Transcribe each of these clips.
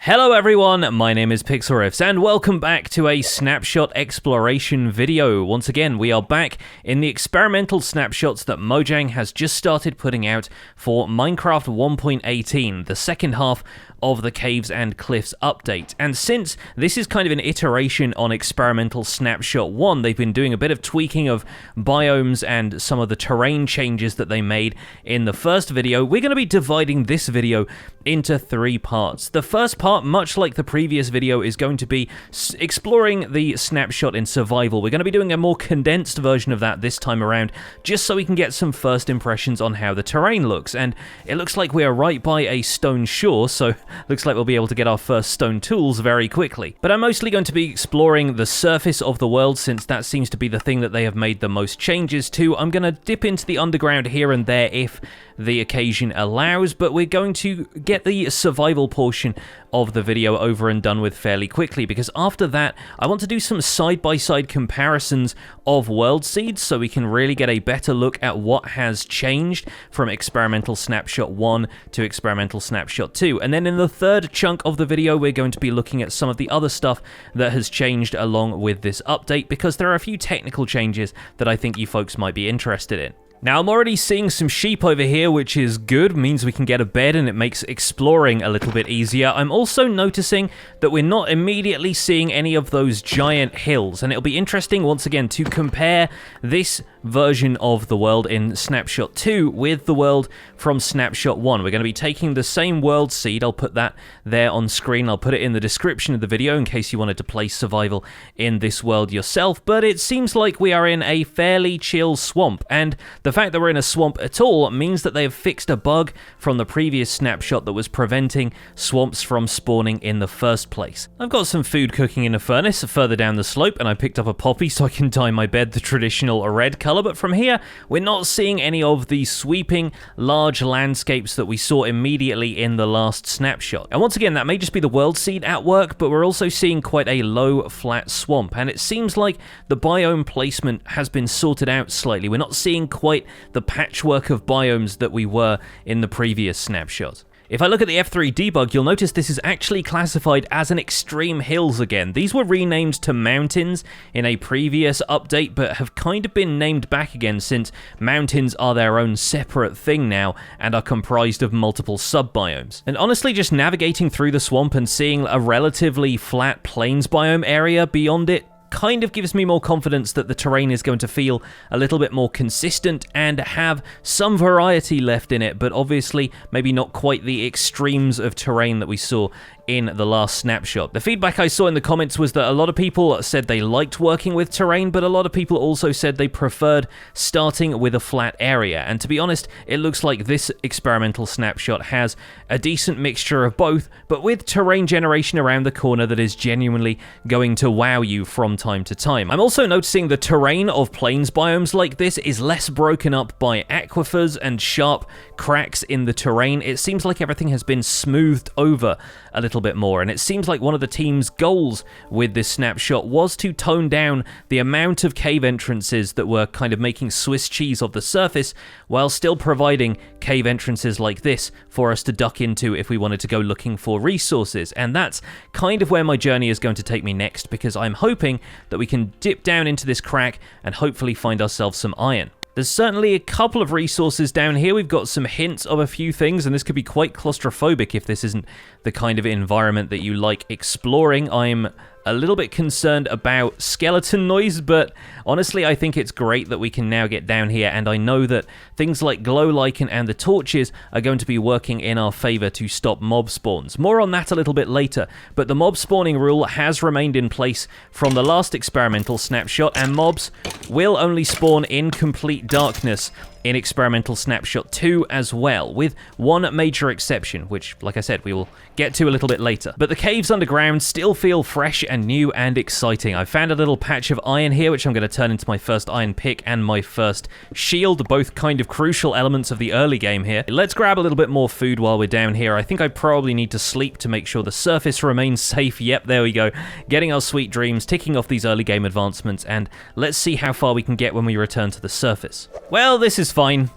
Hello everyone, my name is Pixlriffs and welcome back to a snapshot exploration video. Once again, we are back in the experimental snapshots that Mojang has just started putting out for Minecraft 1.18, the second half of the Caves and Cliffs update. And since this is kind of an iteration on Experimental Snapshot 1, they've been doing a bit of tweaking of biomes and some of the terrain changes that they made in the first video. We're going to be dividing this video into three parts. The first part, much like the previous video, is going to be exploring the snapshot in survival. We're going to be doing a more condensed version of that this time around, just so we can get some first impressions on how the terrain looks. And it looks like we are right by a stone shore, so looks like we'll be able to get our first stone tools very quickly. But I'm mostly going to be exploring the surface of the world, since that seems to be the thing that they have made the most changes to. I'm going to dip into the underground here and there if the occasion allows, but we're going to get the survival portion of the video over and done with fairly quickly, because after that I want to do some side-by-side comparisons of world seeds so we can really get a better look at what has changed from Experimental Snapshot 1 to Experimental Snapshot 2. And then in the third chunk of the video we're going to be looking at some of the other stuff that has changed along with this update, because there are a few technical changes that I think you folks might be interested in. Now, I'm already seeing some sheep over here, which is good, means we can get a bed and it makes exploring a little bit easier. I'm also noticing that we're not immediately seeing any of those giant hills, and it'll be interesting, once again, to compare this version of the world in Snapshot 2 with the world from Snapshot 1. We're going to be taking the same world seed. I'll put that there on screen. I'll put it in the description of the video in case you wanted to play survival in this world yourself, but it seems like we are in a fairly chill swamp, and the fact that we're in a swamp at all means that they have fixed a bug from the previous snapshot that was preventing swamps from spawning in the first place. I've got some food cooking in a furnace further down the slope, and I picked up a poppy so I can dye my bed the traditional red color. But from here, we're not seeing any of the sweeping, large landscapes that we saw immediately in the last snapshot. And once again, that may just be the world seed at work, but we're also seeing quite a low, flat swamp, and it seems like the biome placement has been sorted out slightly. We're not seeing quite the patchwork of biomes that we were in the previous snapshot. If I look at the F3 debug, you'll notice this is actually classified as an extreme hills again. These were renamed to mountains in a previous update, but have kind of been named back again since mountains are their own separate thing now and are comprised of multiple sub-biomes. And honestly, just navigating through the swamp and seeing a relatively flat plains biome area beyond it kind of gives me more confidence that the terrain is going to feel a little bit more consistent and have some variety left in it, but obviously maybe not quite the extremes of terrain that we saw in the last snapshot. The feedback I saw in the comments was that a lot of people said they liked working with terrain, but a lot of people also said they preferred starting with a flat area. And to be honest, it looks like this experimental snapshot has a decent mixture of both, but with terrain generation around the corner that is genuinely going to wow you from time to time. I'm also noticing the terrain of plains biomes like this is less broken up by aquifers and sharp cracks in the terrain. It seems like everything has been smoothed over a little bit more, and it seems like one of the team's goals with this snapshot was to tone down the amount of cave entrances that were kind of making Swiss cheese of the surface, while still providing cave entrances like this for us to duck into if we wanted to go looking for resources. And that's kind of where my journey is going to take me next, because I'm hoping that we can dip down into this crack and hopefully find ourselves some iron. There's certainly a couple of resources down here. We've got some hints of a few things, and this could be quite claustrophobic if this isn't the kind of environment that you like exploring. I'm a little bit concerned about skeleton noise, but honestly I think it's great that we can now get down here, and I know that things like glow lichen and the torches are going to be working in our favor to stop mob spawns. More on that a little bit later, but the mob spawning rule has remained in place from the last experimental snapshot, and mobs will only spawn in complete darkness in Experimental Snapshot 2 as well, with one major exception, which, like I said, we will get to a little bit later. But the caves underground still feel fresh and new and exciting. I found a little patch of iron here, which I'm going to turn into my first iron pick and my first shield, both kind of crucial elements of the early game here. Let's grab a little bit more food while we're down here. I think I probably need to sleep to make sure the surface remains safe. Yep, there we go. Getting our sweet dreams, ticking off these early game advancements, and let's see how far we can get when we return to the surface. Well, this is fine.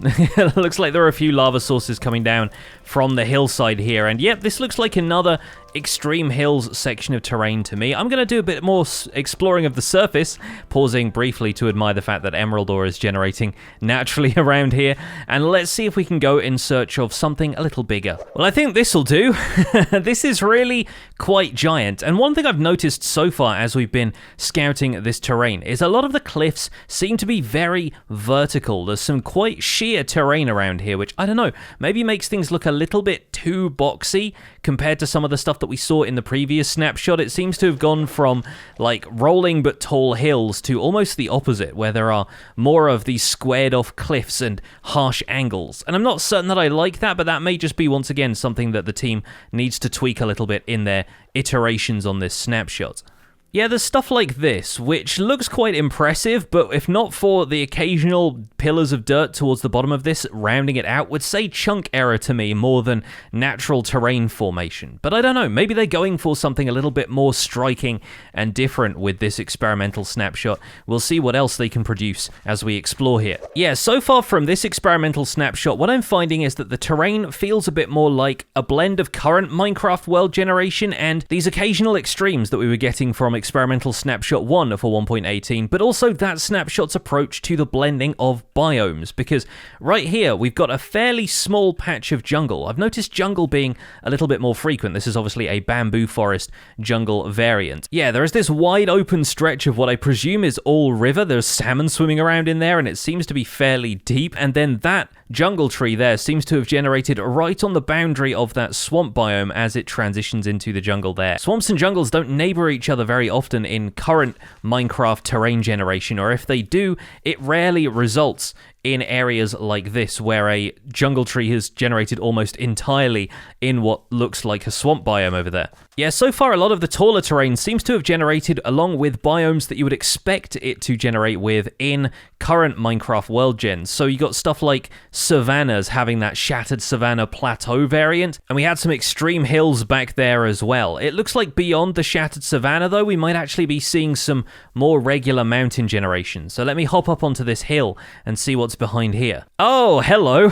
Looks like there are a few lava sources coming down from the hillside here, and yep, this looks like another extreme hills section of terrain to me. I'm going to do a bit more exploring of the surface, pausing briefly to admire the fact that emerald ore is generating naturally around here, and let's see if we can go in search of something a little bigger. Well, I think this will do. This is really quite giant, and one thing I've noticed so far as we've been scouting this terrain is a lot of the cliffs seem to be very vertical. There's some quite sheer terrain around here, which, I don't know, maybe makes things look a little bit too boxy compared to some of the stuff that we saw in the previous snapshot. It seems to have gone from like rolling but tall hills to almost the opposite, where there are more of these squared off cliffs and harsh angles. And I'm not certain that I like that, but that may just be once again something that the team needs to tweak a little bit in their iterations on this snapshot. Yeah, there's stuff like this, which looks quite impressive, but if not for the occasional pillars of dirt towards the bottom of this, rounding it out would say chunk error to me more than natural terrain formation. But I don't know, maybe they're going for something a little bit more striking and different with this experimental snapshot. We'll see what else they can produce as we explore here. Yeah, so far from this experimental snapshot, what I'm finding is that the terrain feels a bit more like a blend of current Minecraft world generation and these occasional extremes that we were getting from Experimental Snapshot 1 for 1.18, but also that snapshot's approach to the blending of biomes, because right here we've got a fairly small patch of jungle. I've noticed jungle being a little bit more frequent. This is obviously a bamboo forest jungle variant. Yeah, there is this wide open stretch of what I presume is all river. There's salmon swimming around in there, and it seems to be fairly deep, and then that jungle tree there seems to have generated right on the boundary of that swamp biome as it transitions into the jungle there. Swamps and jungles don't neighbor each other very often in current Minecraft terrain generation, or if they do, it rarely results in areas like this where a jungle tree has generated almost entirely in what looks like a swamp biome over there. Yeah, so far a lot of the taller terrain seems to have generated along with biomes that you would expect it to generate with in current Minecraft world gens. So you got stuff like savannas having that shattered savanna plateau variant, and we had some extreme hills back there as well. It looks like beyond the shattered savanna though, we might actually be seeing some more regular mountain generation. So let me hop up onto this hill and see what's behind here. Oh, hello.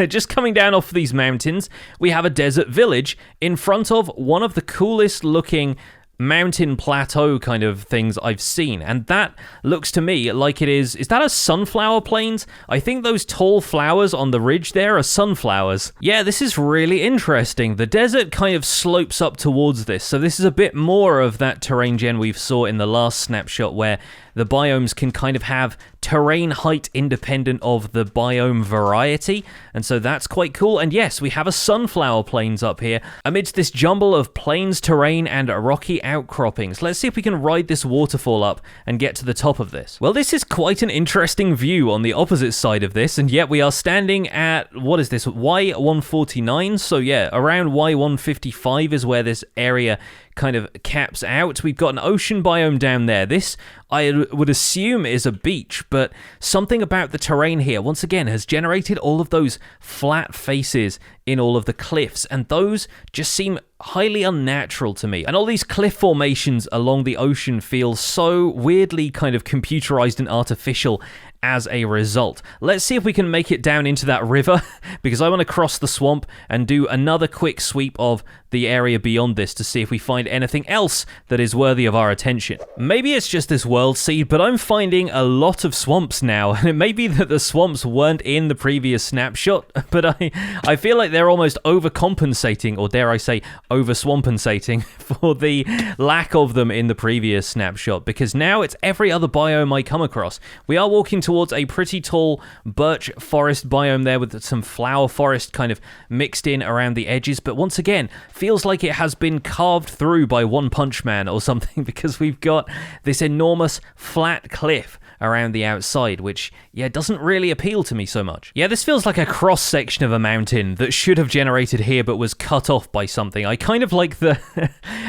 Just coming down off these mountains, we have a desert village in front of one of the coolest looking mountain plateau kind of things I've seen, and that looks to me like it is that a sunflower plains? I think those tall flowers on the ridge there are sunflowers. Yeah, this is really interesting. The desert kind of slopes up towards this, so this is a bit more of that terrain gen we saw in the last snapshot where the biomes can kind of have terrain height independent of the biome variety, and so that's quite cool. And yes, we have a sunflower plains up here amidst this jumble of plains terrain and rocky outcroppings. Let's see if we can ride this waterfall up and get to the top of this. Well, this is quite an interesting view on the opposite side of this, and yet we are standing at, what is this, Y149? So yeah, around Y155 is where this area kind of caps out. We've got an ocean biome down there. This, I would assume, is a beach, but something about the terrain here, once again, has generated all of those flat faces in all of the cliffs, and those just seem highly unnatural to me. And all these cliff formations along the ocean feel so weirdly kind of computerized and artificial as a result. Let's see if we can make it down into that river, because I want to cross the swamp and do another quick sweep of the area beyond this to see if we find anything else that is worthy of our attention. Maybe it's just this world seed, but I'm finding a lot of swamps now, and it may be that the swamps weren't in the previous snapshot, but I feel like they're almost overcompensating, or dare I say over-swampensating, for the lack of them in the previous snapshot, because now it's every other biome I come across. We are walking towards a pretty tall birch forest biome there with some flower forest kind of mixed in around the edges, but once again, feels like it has been carved through by One Punch Man or something, because we've got this enormous flat cliff around the outside, which, yeah, doesn't really appeal to me so much. Yeah, this feels like a cross-section of a mountain that should have generated here but was cut off by something. I kind of like the...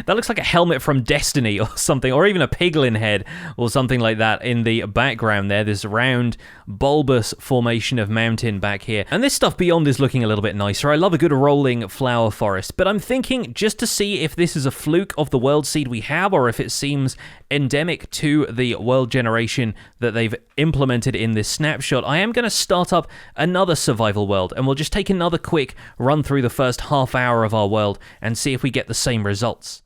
that looks like a helmet from Destiny or something, or even a piglin head or something like that in the background there, this round round, bulbous formation of mountain back here. And this stuff beyond is looking a little bit nicer. I love a good rolling flower forest, but I'm thinking just to see if this is a fluke of the world seed we have, or if it seems endemic to the world generation that they've implemented in this snapshot, I am going to start up another survival world, and we'll just take another quick run through the first half hour of our world and see if we get the same results.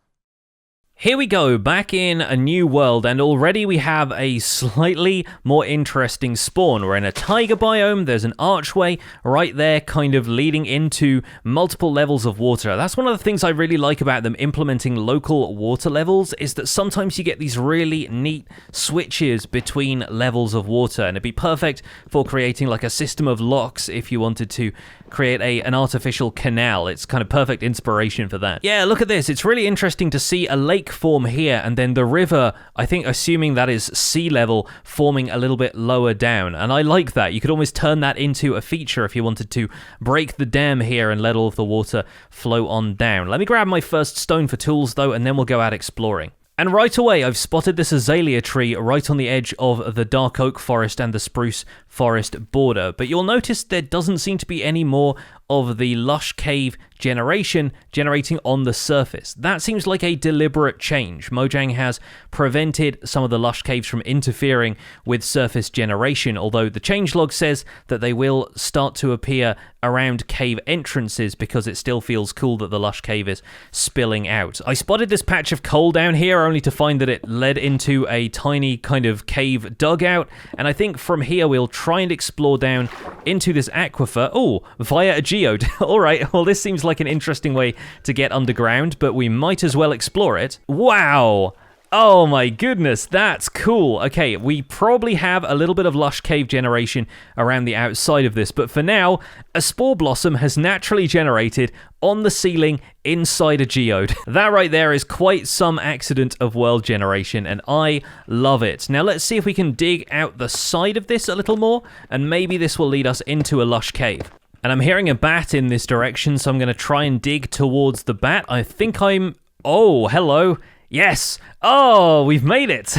Here we go, back in a new world, and already we have a slightly more interesting spawn. We're in a tiger biome, there's an archway right there kind of leading into multiple levels of water. That's one of the things I really like about them implementing local water levels, is that sometimes you get these really neat switches between levels of water, and it'd be perfect for creating like a system of locks if you wanted to create an artificial canal. It's kind of perfect inspiration for that. Yeah, look at this. It's really interesting to see a lake form here, and then the river, I think, assuming that is sea level, forming a little bit lower down. And I like that. You could almost turn that into a feature if you wanted to break the dam here and let all of the water flow on down. Let me grab my first stone for tools, though, and then we'll go out exploring. And right away, I've spotted this azalea tree right on the edge of the dark oak forest and the spruce forest border. But you'll notice there doesn't seem to be any more of the lush cave generating on the surface. That seems like a deliberate change. Mojang has prevented some of the lush caves from interfering with surface generation, although the changelog says that they will start to appear around cave entrances because it still feels cool that the lush cave is spilling out. I spotted this patch of coal down here only to find that it led into a tiny kind of cave dugout, and I think from here we'll try and explore down into this aquifer. Oh, via a geode. All right, well, this seems like an interesting way to get underground, but we might as well explore it. Wow. Oh my goodness, that's cool. Okay, we probably have a little bit of lush cave generation around the outside of this, but for now, a spore blossom has naturally generated on the ceiling inside a geode. That right there is quite some accident of world generation, and I love it. Now let's see if we can dig out the side of this a little more, and maybe this will lead us into a lush cave. And I'm hearing a bat in this direction, so I'm going to try and dig towards the bat. I think I'm... Oh, hello. Yes! Oh, we've made it!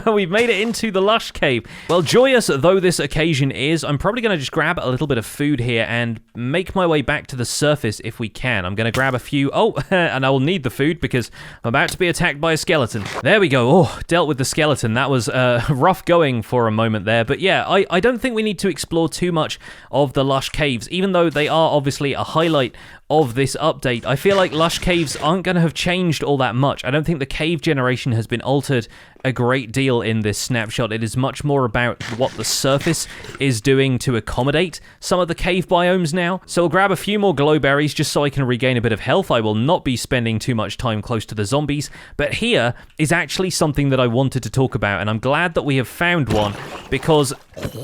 We've made it into the lush cave. Well, joyous though this occasion is, I'm probably going to just grab a little bit of food here and make my way back to the surface if we can. I'm going to grab a few... Oh, and I will need the food because I'm about to be attacked by a skeleton. There we go. Oh, dealt with the skeleton. That was rough going for a moment there. But yeah, I don't think we need to explore too much of the lush caves, even though they are obviously a highlight of this update. I feel like lush caves aren't going to have changed all that much. I don't think the cave generation has been altered a great deal in this snapshot. It is much more about what the surface is doing to accommodate some of the cave biomes now. So I'll grab a few more glowberries just so I can regain a bit of health. I will not be spending too much time close to the zombies, but here is actually something that I wanted to talk about, and I'm glad that we have found one because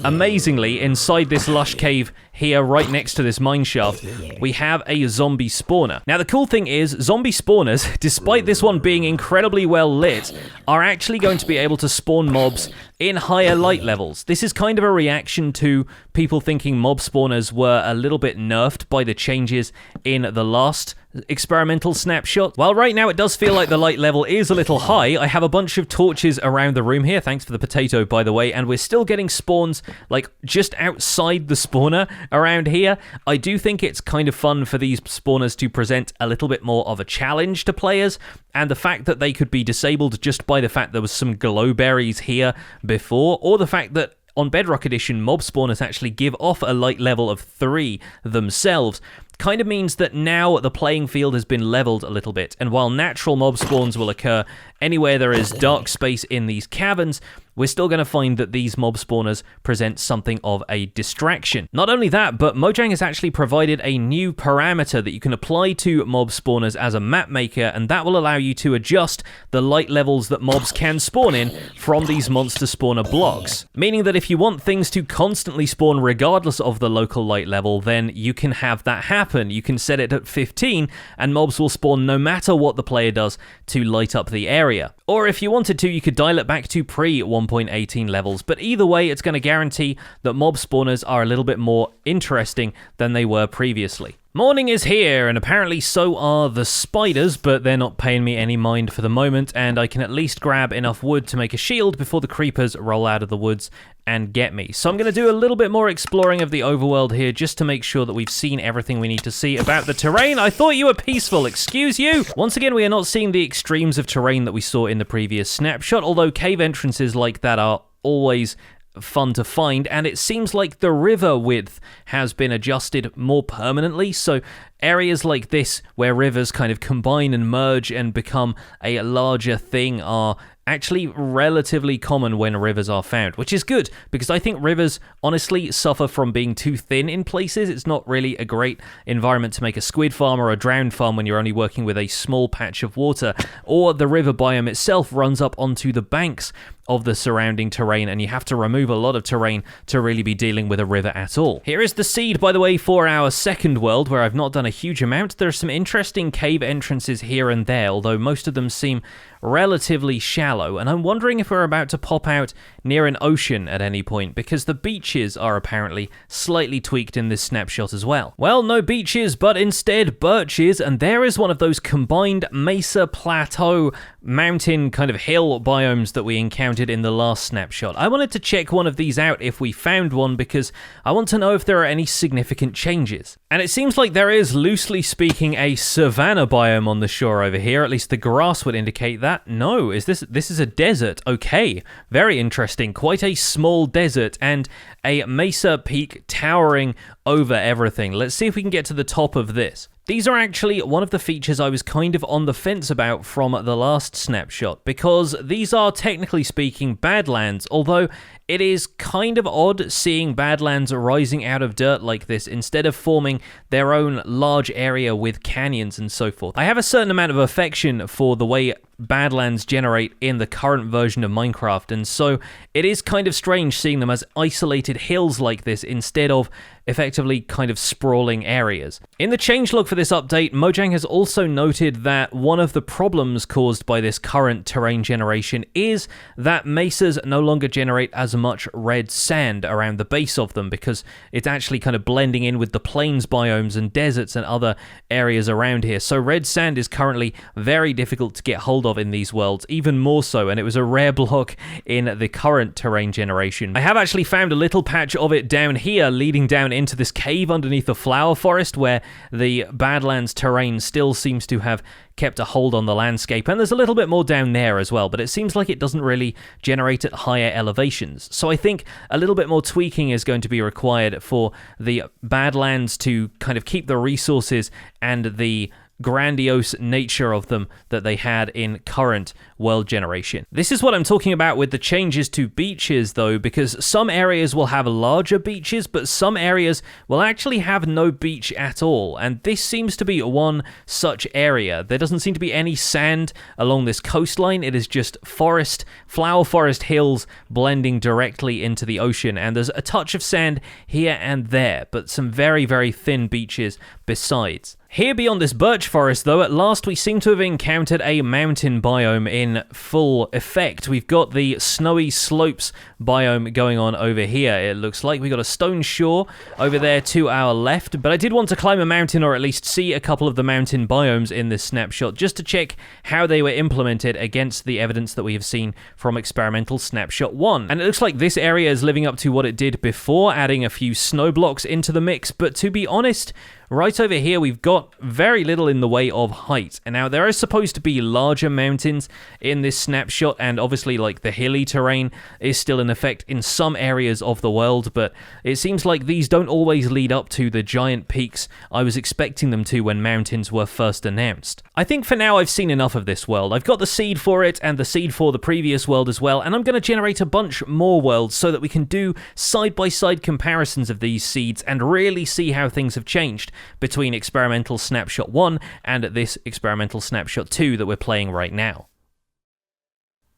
amazingly inside this lush cave here right next to this mine shaft we have a zombie spawner. Now the cool thing is zombie spawners, despite this one being incredibly well lit, are actually going to be able to spawn mobs in higher light levels. This is kind of a reaction to people thinking mob spawners were a little bit nerfed by the changes in the last experimental snapshot. Well, right now it does feel like the light level is a little high. I have a bunch of torches around the room here. Thanks for the potato, by the way. And we're still getting spawns like just outside the spawner around here. I do think it's kind of fun for these spawners to present a little bit more of a challenge to players. And the fact that they could be disabled just by the fact there was some glowberries here before, or the fact that on Bedrock Edition, mob spawners actually give off a light level of 3 themselves, kind of means that now the playing field has been leveled a little bit. And while natural mob spawns will occur anywhere there is dark space in these caverns, we're still going to find that these mob spawners present something of a distraction. Not only that, but Mojang has actually provided a new parameter that you can apply to mob spawners as a map maker, and that will allow you to adjust the light levels that mobs can spawn in from these monster spawner blocks. Meaning that if you want things to constantly spawn regardless of the local light level, then you can have that happen. You can set it at 15, and mobs will spawn no matter what the player does to light up the area. Or if you wanted to, you could dial it back to pre-1.18 levels, but either way, it's going to guarantee that mob spawners are a little bit more interesting than they were previously. Morning is here, and apparently so are the spiders, but they're not paying me any mind for the moment, and I can at least grab enough wood to make a shield before the creepers roll out of the woods and get me. So I'm going to do a little bit more exploring of the overworld here, just to make sure that we've seen everything we need to see about the terrain. I thought you were peaceful, excuse you! Once again, we are not seeing the extremes of terrain that we saw in the previous snapshot, although cave entrances like that are always fun to find, and it seems like the river width has been adjusted more permanently, so areas like this where rivers kind of combine and merge and become a larger thing are actually relatively common when rivers are found, which is good, because I think rivers honestly suffer from being too thin in places. It's not really a great environment to make a squid farm or a drowned farm when you're only working with a small patch of water, or the river biome itself runs up onto the banks of the surrounding terrain, and you have to remove a lot of terrain to really be dealing with a river at all. Here is the seed, by the way, for our second world, where I've not done a huge amount. There are some interesting cave entrances here and there, although most of them seem relatively shallow, and I'm wondering if we're about to pop out near an ocean at any point, because the beaches are apparently slightly tweaked in this snapshot as well. Well, no beaches, but instead birches, and there is one of those combined mesa, plateau, mountain kind of hill biomes that we encountered in the last snapshot. I wanted to check one of these out if we found one, because I want to know if there are any significant changes. And it seems like there is, loosely speaking, a savanna biome on the shore over here. At least the grass would indicate that. No, this is a desert. Okay, very interesting. Quite a small desert and a mesa peak towering over everything. Let's see if we can get to the top of this. These are actually one of the features I was kind of on the fence about from the last snapshot, because these are, technically speaking, badlands, although it is kind of odd seeing badlands rising out of dirt like this instead of forming their own large area with canyons and so forth. I have a certain amount of affection for the way badlands generate in the current version of Minecraft, and so it is kind of strange seeing them as isolated hills like this instead of effectively kind of sprawling areas. In the changelog for this update, Mojang has also noted that one of the problems caused by this current terrain generation is that mesas no longer generate as much red sand around the base of them, because it's actually kind of blending in with the plains biomes and deserts and other areas around here. So red sand is currently very difficult to get hold of in these worlds, even more so, and it was a rare block in the current terrain generation. I have actually found a little patch of it down here leading down into this cave underneath the flower forest, where the Badlands terrain still seems to have kept a hold on the landscape, and there's a little bit more down there as well, but it seems like it doesn't really generate at higher elevations. So I think a little bit more tweaking is going to be required for the Badlands to kind of keep the resources and the grandiose nature of them that they had in current world generation. This is what I'm talking about with the changes to beaches, though, because some areas will have larger beaches, but some areas will actually have no beach at all, and this seems to be one such area. There doesn't seem to be any sand along this coastline. It is just forest, flower forest hills blending directly into the ocean, and there's a touch of sand here and there, but some very, very thin beaches besides. Here beyond this birch forest, though, at last we seem to have encountered a mountain biome in full effect. We've got the snowy slopes biome going on over here. It looks like we got a stone shore over there to our left, but I did want to climb a mountain, or at least see a couple of the mountain biomes in this snapshot, just to check how they were implemented against the evidence that we have seen from Experimental Snapshot 1. And it looks like this area is living up to what it did before, adding a few snow blocks into the mix, but to be honest, right over here, we've got very little in the way of height. And now, there are supposed to be larger mountains in this snapshot, and obviously, like, the hilly terrain is still in effect in some areas of the world, but it seems like these don't always lead up to the giant peaks I was expecting them to when mountains were first announced. I think for now I've seen enough of this world. I've got the seed for it, and the seed for the previous world as well, and I'm going to generate a bunch more worlds so that we can do side-by-side comparisons of these seeds and really see how things have changed between Experimental Snapshot 1 and this Experimental Snapshot 2 that we're playing right now.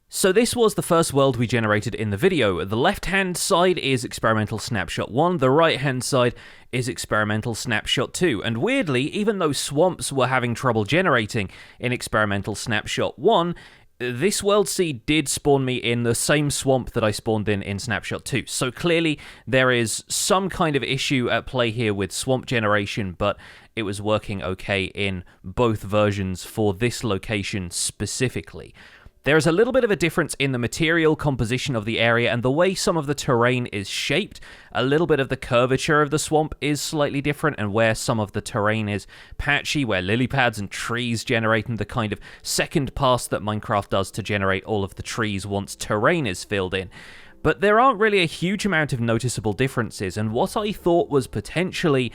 So this was the first world we generated in the video. The left-hand side is Experimental Snapshot 1, the right-hand side is Experimental Snapshot 2, and weirdly, even though swamps were having trouble generating in Experimental Snapshot 1, this world seed did spawn me in the same swamp that I spawned in Snapshot 2. So clearly there is some kind of issue at play here with swamp generation, but it was working okay in both versions for this location specifically. There's a little bit of a difference in the material composition of the area and the way some of the terrain is shaped. A little bit of the curvature of the swamp is slightly different, and where some of the terrain is patchy, where lily pads and trees generating the kind of second pass that Minecraft does to generate all of the trees once terrain is filled in. But there aren't really a huge amount of noticeable differences, and what I thought was potentially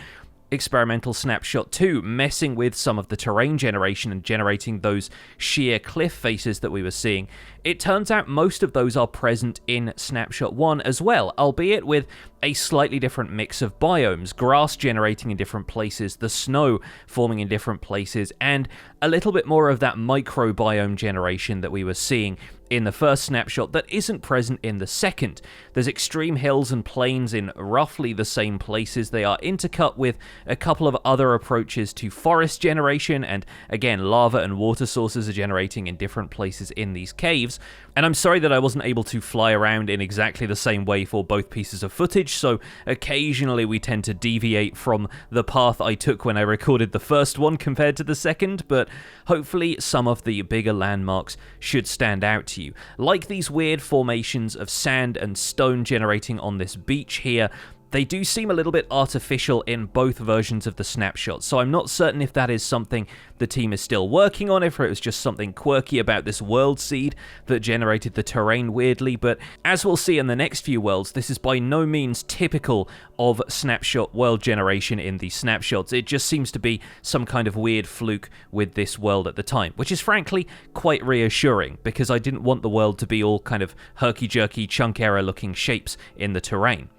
Experimental Snapshot 2 messing with some of the terrain generation and generating those sheer cliff faces that we were seeing, it turns out most of those are present in Snapshot 1 as well, albeit with a slightly different mix of biomes, grass generating in different places, the snow forming in different places, and a little bit more of that microbiome generation that we were seeing in the first snapshot that isn't present in the second. There's extreme hills and plains in roughly the same places. They are intercut with a couple of other approaches to forest generation, and again, lava and water sources are generating in different places in these caves. And I'm sorry that I wasn't able to fly around in exactly the same way for both pieces of footage, so occasionally we tend to deviate from the path I took when I recorded the first one compared to the second, but hopefully some of the bigger landmarks should stand out to you. Like these weird formations of sand and stone generating on this beach here, they do seem a little bit artificial in both versions of the snapshot, so I'm not certain if that is something the team is still working on, if it was just something quirky about this world seed that generated the terrain weirdly, but as we'll see in the next few worlds, this is by no means typical of snapshot world generation in these snapshots. It just seems to be some kind of weird fluke with this world at the time, which is frankly quite reassuring, because I didn't want the world to be all kind of herky-jerky chunk error looking shapes in the terrain.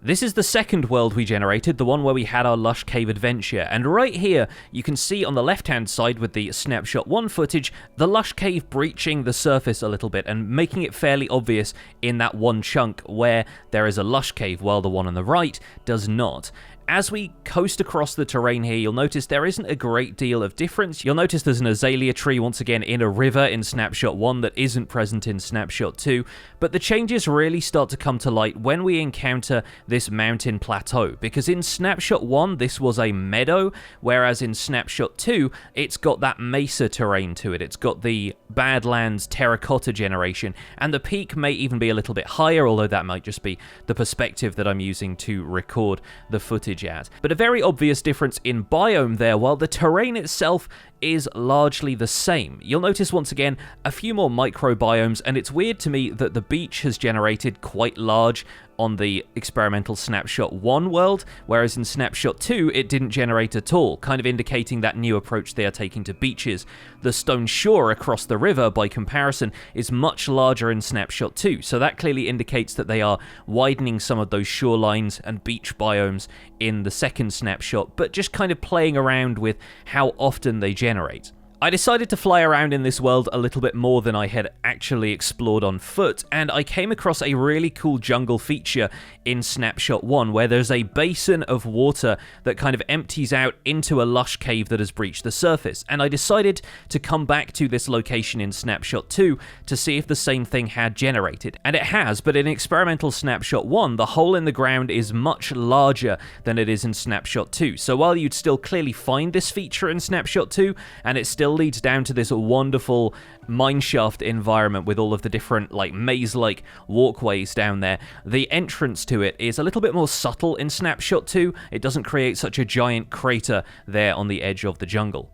This is the second world we generated, the one where we had our Lush Cave adventure, and right here you can see on the left hand side with the Snapshot 1 footage, the Lush Cave breaching the surface a little bit and making it fairly obvious in that one chunk where there is a Lush Cave while the one on the right does not. As we coast across the terrain here, you'll notice there isn't a great deal of difference. You'll notice there's an azalea tree once again in a river in Snapshot 1 that isn't present in Snapshot 2, but the changes really start to come to light when we encounter this mountain plateau, because in Snapshot 1 this was a meadow, whereas in Snapshot 2 it's got that mesa terrain to it. It's got the Badlands terracotta generation, and the peak may even be a little bit higher, although that might just be the perspective that I'm using to record the footage at. But a very obvious difference in biome there, while the terrain itself is largely the same. You'll notice once again a few more microbiomes, and it's weird to me that the beach has generated quite large on the Experimental Snapshot 1 world, whereas in Snapshot 2 it didn't generate at all, kind of indicating that new approach they are taking to beaches. The stone shore across the river, by comparison, is much larger in Snapshot 2, so that clearly indicates that they are widening some of those shorelines and beach biomes in the second snapshot, but just kind of playing around with how often they generate. I decided to fly around in this world a little bit more than I had actually explored on foot, and I came across a really cool jungle feature in Snapshot 1 where there's a basin of water that kind of empties out into a lush cave that has breached the surface, and I decided to come back to this location in Snapshot 2 to see if the same thing had generated, and it has, but in Experimental Snapshot 1 the hole in the ground is much larger than it is in Snapshot 2, so while you'd still clearly find this feature in Snapshot 2, and it still leads down to this wonderful mineshaft environment with all of the different like maze-like walkways down there, the entrance to it is a little bit more subtle in Snapshot 2. It doesn't create such a giant crater there on the edge of the jungle.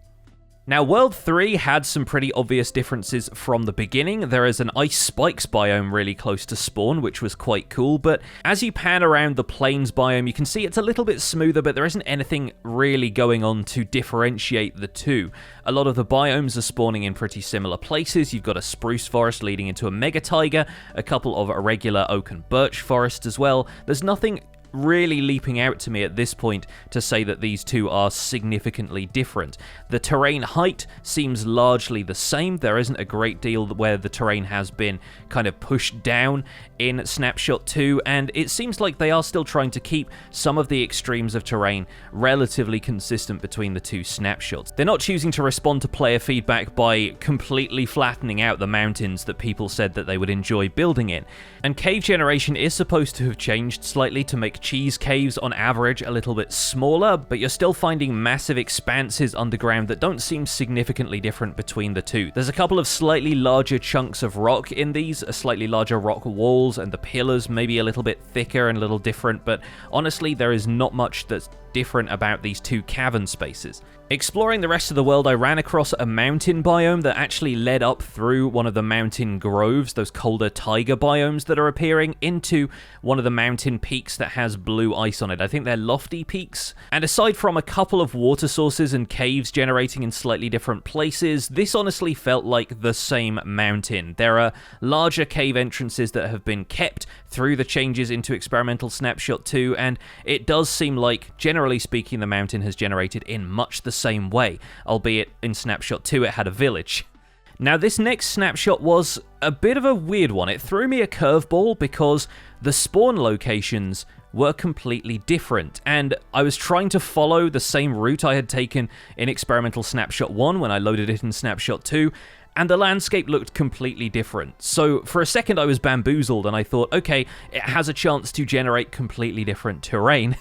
Now, World 3 had some pretty obvious differences from the beginning. There is an ice spikes biome really close to spawn, which was quite cool, but as you pan around the plains biome, you can see it's a little bit smoother, but there isn't anything really going on to differentiate the two. A lot of the biomes are spawning in pretty similar places. You've got a spruce forest leading into a mega taiga, a couple of irregular oak and birch forests as well. There's nothing really leaping out to me at this point to say that these two are significantly different. The terrain height seems largely the same. There isn't a great deal where the terrain has been kind of pushed down in Snapshot 2, and it seems like they are still trying to keep some of the extremes of terrain relatively consistent between the two snapshots. They're not choosing to respond to player feedback by completely flattening out the mountains that people said that they would enjoy building in. And cave generation is supposed to have changed slightly to make like cheese caves on average a little bit smaller, but you're still finding massive expanses underground that don't seem significantly different between the two. There's a couple of slightly larger chunks of rock in these, a slightly larger rock walls, and the pillars maybe a little bit thicker and a little different, but honestly there is not much that's different about these two cavern spaces. Exploring the rest of the world, I ran across a mountain biome that actually led up through one of the mountain groves, those colder taiga biomes that are appearing, into one of the mountain peaks that has blue ice on it. I think they're lofty peaks. And aside from a couple of water sources and caves generating in slightly different places, this honestly felt like the same mountain. There are larger cave entrances that have been kept through the changes into Experimental Snapshot 2, and it does seem like, generally speaking, the mountain has generated in much the same way, albeit in Snapshot 2 it had a village. Now this next snapshot was a bit of a weird one. It threw me a curveball because the spawn locations were completely different, and I was trying to follow the same route I had taken in Experimental Snapshot 1 when I loaded it in Snapshot 2, and the landscape looked completely different. So for a second I was bamboozled and I thought, okay, it has a chance to generate completely different terrain.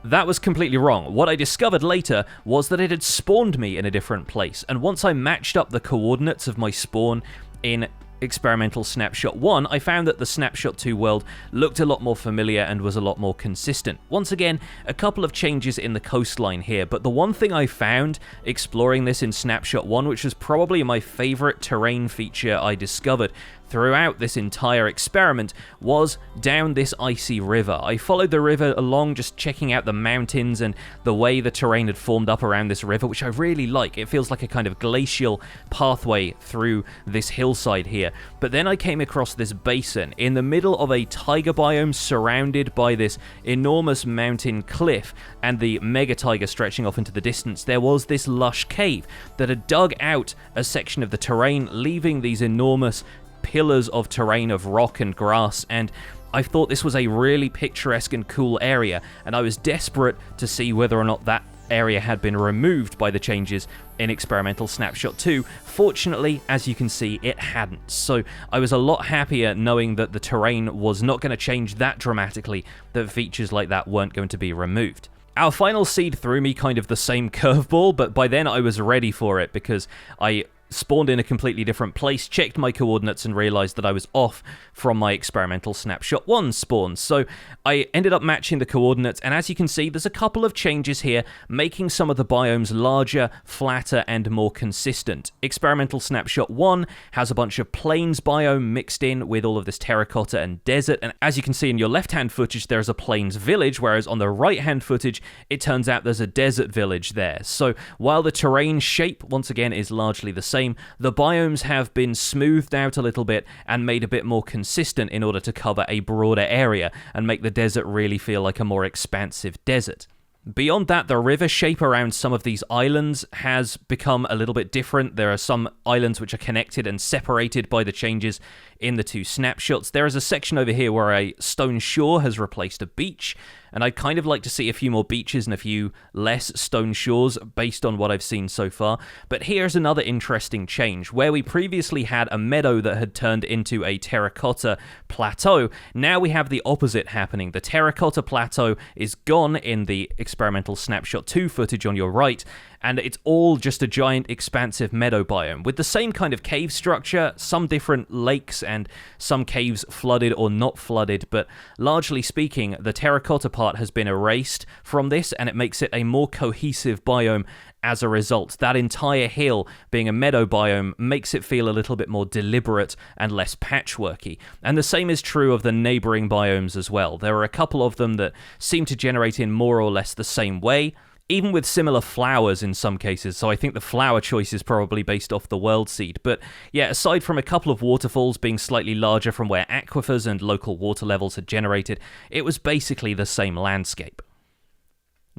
That was completely wrong. What I discovered later was that it had spawned me in a different place, and once I matched up the coordinates of my spawn in Experimental Snapshot 1, I found that the Snapshot 2 world looked a lot more familiar and was a lot more consistent. Once again, a couple of changes in the coastline here, but the one thing I found exploring this in Snapshot 1, which was probably my favorite terrain feature I discovered throughout this entire experiment, was down this icy river. I followed the river along, just checking out the mountains and the way the terrain had formed up around this river, which I really like. It feels like a kind of glacial pathway through this hillside here. But then I came across this basin in the middle of a taiga biome surrounded by this enormous mountain cliff and the mega taiga stretching off into the distance. There was this lush cave that had dug out a section of the terrain, leaving these enormous pillars of terrain of rock and grass, and I thought this was a really picturesque and cool area, and I was desperate to see whether or not that area had been removed by the changes in Experimental Snapshot 2. Fortunately, as you can see, it hadn't, so I was a lot happier knowing that the terrain was not going to change that dramatically, that features like that weren't going to be removed. Our final seed threw me kind of the same curveball, but by then I was ready for it because I spawned in a completely different place, checked my coordinates, and realized that I was off from my Experimental Snapshot 1 spawn. So I ended up matching the coordinates, and as you can see, there's a couple of changes here, making some of the biomes larger, flatter, and more consistent. Experimental Snapshot 1 has a bunch of plains biome mixed in with all of this terracotta and desert, and as you can see in your left-hand footage, there's a plains village, whereas on the right-hand footage, it turns out there's a desert village there. So while the terrain shape, once again, is largely the same, the biomes have been smoothed out a little bit and made a bit more consistent in order to cover a broader area and make the desert really feel like a more expansive desert. Beyond that, the river shape around some of these islands has become a little bit different. There are some islands which are connected and separated by the changes in the two snapshots. There is a section over here where a stone shore has replaced a beach, and I'd kind of like to see a few more beaches and a few less stone shores based on what I've seen so far. But here's another interesting change. Where we previously had a meadow that had turned into a terracotta plateau, now we have the opposite happening. The terracotta plateau is gone in the Experimental Snapshot 2 footage on your right, and it's all just a giant expansive meadow biome with the same kind of cave structure, some different lakes and some caves flooded or not flooded, but largely speaking, the terracotta part has been erased from this, and it makes it a more cohesive biome as a result. That entire hill being a meadow biome makes it feel a little bit more deliberate and less patchworky. And the same is true of the neighboring biomes as well. There are a couple of them that seem to generate in more or less the same way, even with similar flowers in some cases, so I think the flower choice is probably based off the world seed. But yeah, aside from a couple of waterfalls being slightly larger from where aquifers and local water levels had generated, it was basically the same landscape.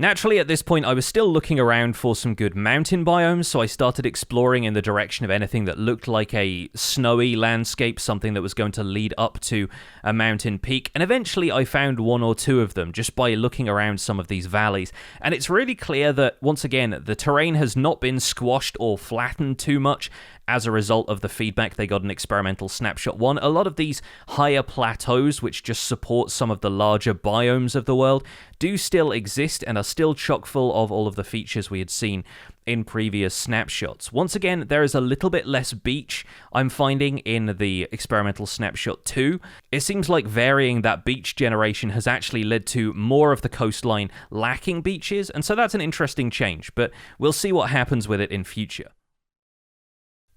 Naturally, at this point, I was still looking around for some good mountain biomes, so I started exploring in the direction of anything that looked like a snowy landscape, something that was going to lead up to a mountain peak, and eventually I found one or two of them just by looking around some of these valleys. And it's really clear that, once again, the terrain has not been squashed or flattened too much, as a result of the feedback they got in Experimental Snapshot 1. A lot of these higher plateaus, which just support some of the larger biomes of the world, do still exist and are still chock full of all of the features we had seen in previous snapshots. Once again, there is a little bit less beach I'm finding in the Experimental Snapshot 2. It seems like varying that beach generation has actually led to more of the coastline lacking beaches, and so that's an interesting change, but we'll see what happens with it in future.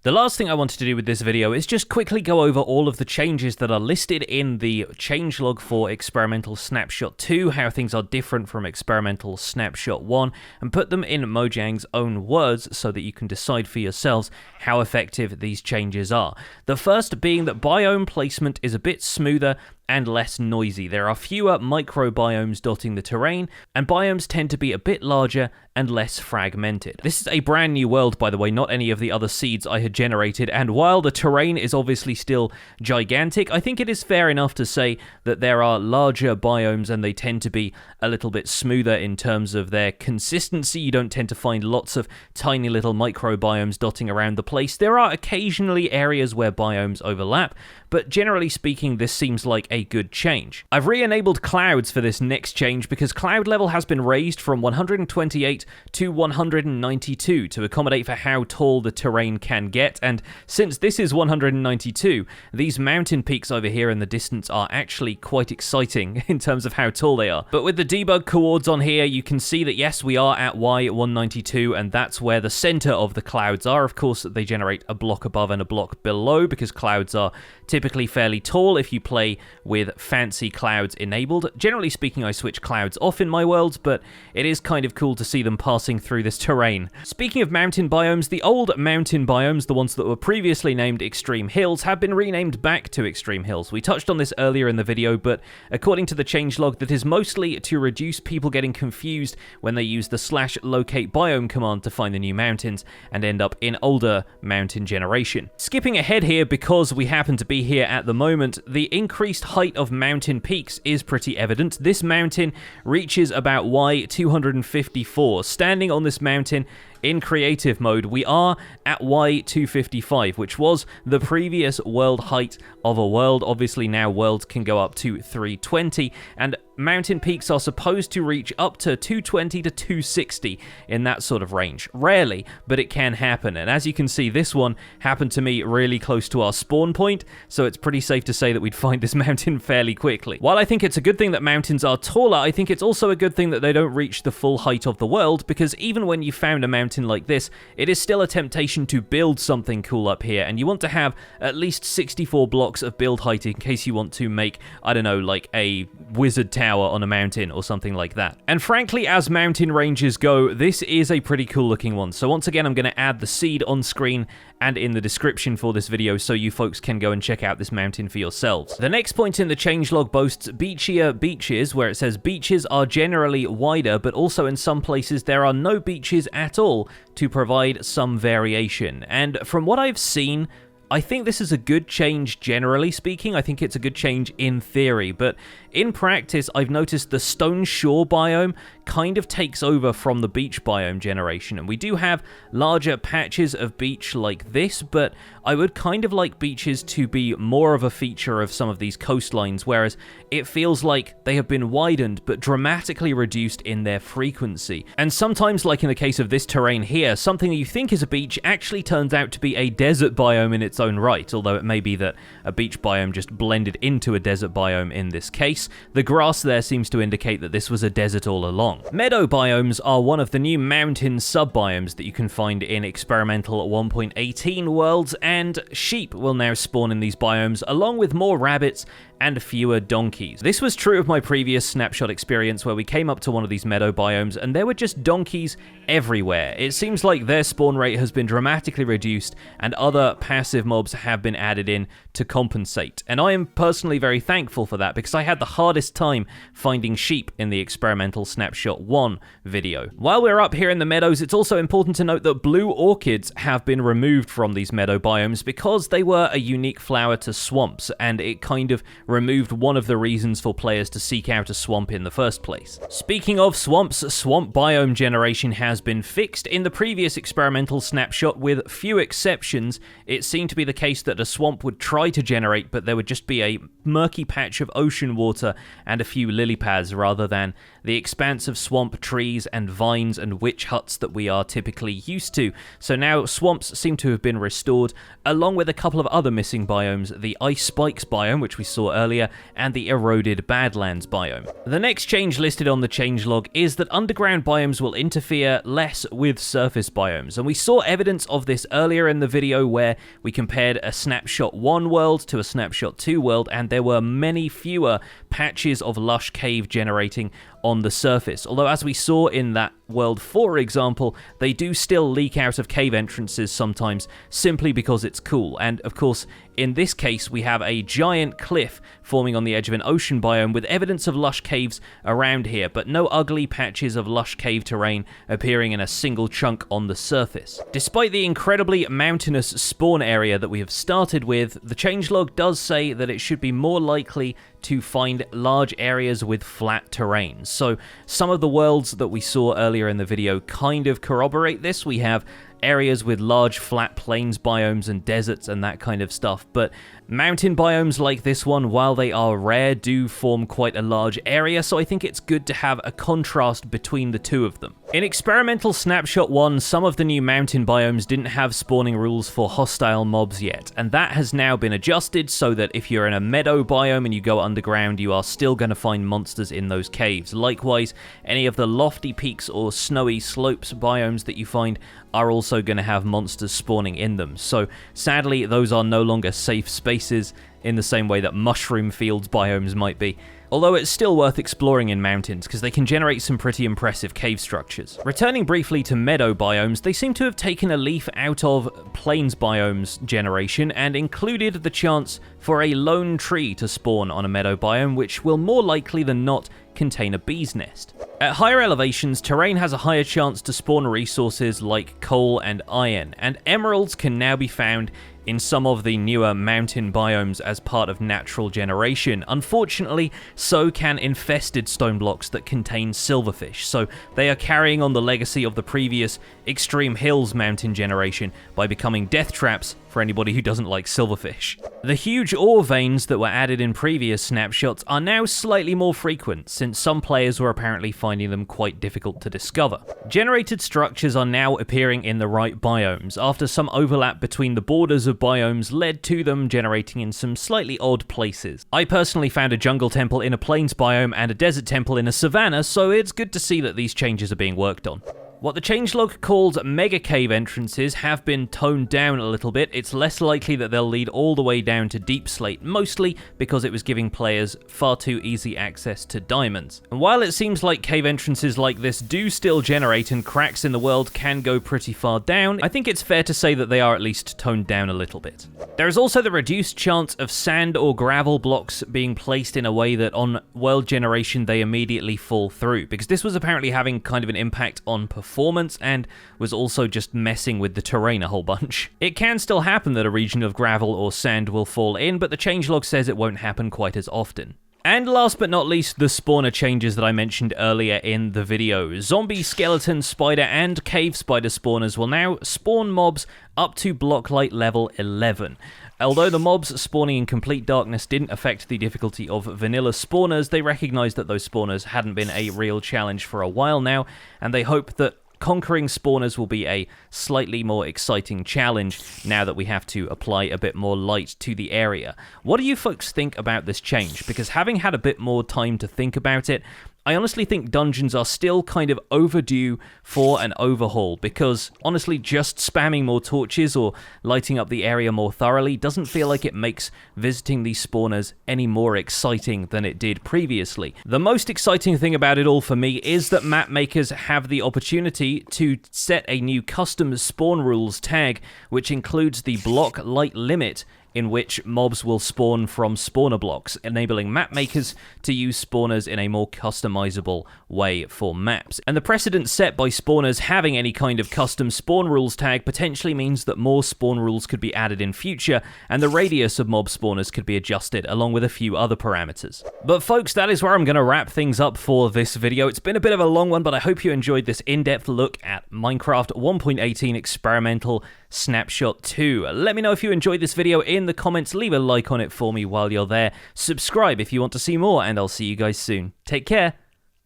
The last thing I wanted to do with this video is just quickly go over all of the changes that are listed in the changelog for Experimental Snapshot 2, how things are different from Experimental Snapshot 1, and put them in Mojang's own words so that you can decide for yourselves how effective these changes are. The first being that biome placement is a bit smoother and less noisy. There are fewer microbiomes dotting the terrain, and biomes tend to be a bit larger and less fragmented. This is a brand new world, by the way, not any of the other seeds I had generated, and while the terrain is obviously still gigantic, I think it is fair enough to say that there are larger biomes and they tend to be a little bit smoother in terms of their consistency. You don't tend to find lots of tiny little microbiomes dotting around the place. There are occasionally areas where biomes overlap, but generally speaking, this seems like a good change. I've re-enabled clouds for this next change because cloud level has been raised from 128 to 192 to accommodate for how tall the terrain can get, and since this is 192, these mountain peaks over here in the distance are actually quite exciting in terms of how tall they are. But with the debug coords on here, you can see that yes, we are at Y192, and that's where the center of the clouds are. Of course, they generate a block above and a block below because clouds are typically fairly tall if you play with fancy clouds enabled. Generally speaking, I switch clouds off in my worlds, but it is kind of cool to see them passing through this terrain. Speaking of mountain biomes, the old mountain biomes, the ones that were previously named Extreme Hills, have been renamed back to Extreme Hills. We touched on this earlier in the video, but according to the changelog, that is mostly to reduce people getting confused when they use the /locate biome command to find the new mountains and end up in older mountain generation. Skipping ahead here because we happen to be here at the moment, the increased height of mountain peaks is pretty evident. This mountain reaches about Y254. Standing on this mountain in creative mode, we are at Y255, which was the previous world height of a world. Obviously now worlds can go up to 320, and mountain peaks are supposed to reach up to 220 to 260 in that sort of range. Rarely, but it can happen, and as you can see, this one happened to me really close to our spawn point, so it's pretty safe to say that we'd find this mountain fairly quickly. While I think it's a good thing that mountains are taller, I think it's also a good thing that they don't reach the full height of the world, because even when you found a mountain like this, it is still a temptation to build something cool up here, and you want to have at least 64 blocks of build height in case you want to make, I don't know, like a wizard tower on a mountain or something like that. And frankly, as mountain ranges go, this is a pretty cool looking one. So once again, I'm going to add the seed on screen and in the description for this video so you folks can go and check out this mountain for yourselves. The next point in the changelog boasts beachier beaches, where it says beaches are generally wider, but also in some places there are no beaches at all to provide some variation. And from what I've seen, I think this is a good change generally speaking. I think it's a good change in theory, but in practice, I've noticed the stone shore biome kind of takes over from the beach biome generation, and we do have larger patches of beach like this, but I would kind of like beaches to be more of a feature of some of these coastlines, whereas it feels like they have been widened but dramatically reduced in their frequency. And sometimes, like in the case of this terrain here, something that you think is a beach actually turns out to be a desert biome in its own right, although it may be that a beach biome just blended into a desert biome in this case. The grass there seems to indicate that this was a desert all along. Meadow biomes are one of the new mountain sub-biomes that you can find in Experimental 1.18 worlds, and sheep will now spawn in these biomes, along with more rabbits and fewer donkeys. This was true of my previous snapshot experience where we came up to one of these meadow biomes and there were just donkeys everywhere. It seems like their spawn rate has been dramatically reduced and other passive mobs have been added in to compensate. And I am personally very thankful for that, because I had the hardest time finding sheep in the Experimental Snapshot 1 video. While we're up here in the meadows, it's also important to note that blue orchids have been removed from these meadow biomes because they were a unique flower to swamps, and it kind of removed one of the reasons for players to seek out a swamp in the first place. Speaking of swamps, swamp biome generation has been fixed. In the previous Experimental Snapshot, with few exceptions, it seemed to be the case that a swamp would try to generate, but there would just be a murky patch of ocean water and a few lily pads rather than the expanse of swamp trees and vines and witch huts that we are typically used to. So now swamps seem to have been restored, along with a couple of other missing biomes, the ice spikes biome, which we saw earlier, and the eroded badlands biome. The next change listed on the changelog is that underground biomes will interfere less with surface biomes, and we saw evidence of this earlier in the video where we compared a Snapshot 1 world to a Snapshot 2 world, and there were many fewer patches of lush cave generating on the surface. Although, as we saw in that World 4 example, they do still leak out of cave entrances sometimes, simply because it's cool. And of course, in this case, we have a giant cliff forming on the edge of an ocean biome with evidence of lush caves around here, but no ugly patches of lush cave terrain appearing in a single chunk on the surface. Despite the incredibly mountainous spawn area that we have started with, the changelog does say that it should be more likely to find large areas with flat terrain. So some of the worlds that we saw earlier in the video kind of corroborate this. We have areas with large flat plains biomes and deserts and that kind of stuff, but mountain biomes like this one, while they are rare, do form quite a large area, so I think it's good to have a contrast between the two of them. In Experimental Snapshot 1, some of the new mountain biomes didn't have spawning rules for hostile mobs yet, and that has now been adjusted so that if you're in a meadow biome and you go underground, you are still going to find monsters in those caves. Likewise, any of the lofty peaks or snowy slopes biomes that you find are also going to have monsters spawning in them. So sadly, those are no longer safe spaces in the same way that mushroom fields biomes might be. Although it's still worth exploring in mountains, because they can generate some pretty impressive cave structures. Returning briefly to meadow biomes, they seem to have taken a leaf out of plains biomes generation and included the chance for a lone tree to spawn on a meadow biome, which will more likely than not contain a bee's nest. At higher elevations, terrain has a higher chance to spawn resources like coal and iron, and emeralds can now be found in some of the newer mountain biomes as part of natural generation. Unfortunately, so can infested stone blocks that contain silverfish, so they are carrying on the legacy of the previous Extreme Hills mountain generation by becoming death traps for anybody who doesn't like silverfish. The huge ore veins that were added in previous snapshots are now slightly more frequent, since some players were apparently finding them quite difficult to discover. Generated structures are now appearing in the right biomes, after some overlap between the borders of biomes led to them generating in some slightly odd places. I personally found a jungle temple in a plains biome and a desert temple in a savanna, so it's good to see that these changes are being worked on. What the changelog called mega cave entrances have been toned down a little bit. It's less likely that they'll lead all the way down to deep slate, mostly because it was giving players far too easy access to diamonds. And while it seems like cave entrances like this do still generate and cracks in the world can go pretty far down, I think it's fair to say that they are at least toned down a little bit. There is also the reduced chance of sand or gravel blocks being placed in a way that on world generation they immediately fall through, because this was apparently having kind of an impact on performance and was also just messing with the terrain a whole bunch. It can still happen that a region of gravel or sand will fall in, but the changelog says it won't happen quite as often. And last but not least, the spawner changes that I mentioned earlier in the video. Zombie, skeleton, spider, and cave spider spawners will now spawn mobs up to blocklight level 11. Although the mobs spawning in complete darkness didn't affect the difficulty of vanilla spawners, they recognized that those spawners hadn't been a real challenge for a while now, and they hope that conquering spawners will be a slightly more exciting challenge now that we have to apply a bit more light to the area. What do you folks think about this change? Because having had a bit more time to think about it, I honestly think dungeons are still kind of overdue for an overhaul, because honestly just spamming more torches or lighting up the area more thoroughly doesn't feel like it makes visiting these spawners any more exciting than it did previously. The most exciting thing about it all for me is that map makers have the opportunity to set a new custom spawn rules tag, which includes the block light limit in which mobs will spawn from spawner blocks, enabling map makers to use spawners in a more customizable way for maps. And the precedent set by spawners having any kind of custom spawn rules tag potentially means that more spawn rules could be added in future, and the radius of mob spawners could be adjusted, along with a few other parameters. But folks, that is where I'm going to wrap things up for this video. It's been a bit of a long one, but I hope you enjoyed this in-depth look at Minecraft 1.18 Experimental Snapshot 2. Let me know if you enjoyed this video in the comments, leave a like on it for me while you're there, subscribe if you want to see more, and I'll see you guys soon. Take care,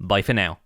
bye for now.